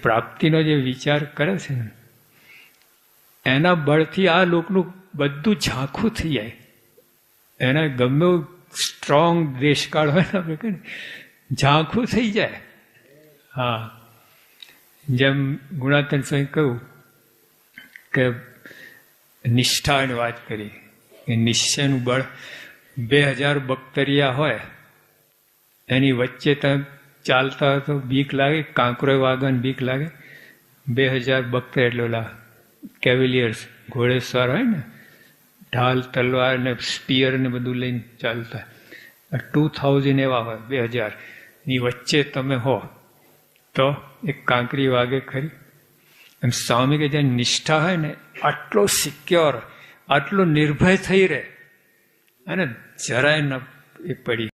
પ્રાપ્તિનો જે વિચાર કરે છે ને એના બળથી આ લોકનું બધું ઝાંખું થઈ જાય. એના ગમે સ્ટ્રોંગ દેશકાળ હોય ને આપણે કહીએ ઝાંખું થઈ જાય. હા, જેમ ગુણાતન સ્વામી કહ્યું કે નિષ્ઠાની વાત કરી કે નિશ્ચયનું બળ 2000 બક્તરિયા હોય એની વચ્ચે તમે ચાલતા હોય તો બીક લાગે, કાંકરો વાગે ને બીક લાગે. 2000 બક્તર એટલે ઓલા કેવેલિયર્સ ઘોડેસવાર હોય ને, ઢાલ તલવાર ને સ્પીયર ને બધું લઈને ચાલતા. 2000 એવા હોય, 2000 ની વચ્ચે તમે હો તો એક કાંકરી વાગે ખરી. એમ સ્વામી કે જ્યાં નિષ્ઠા હોય ને આટલો સિક્યોર, આટલો નિર્ભય થઈ રહે અને જરાય ન એ પડી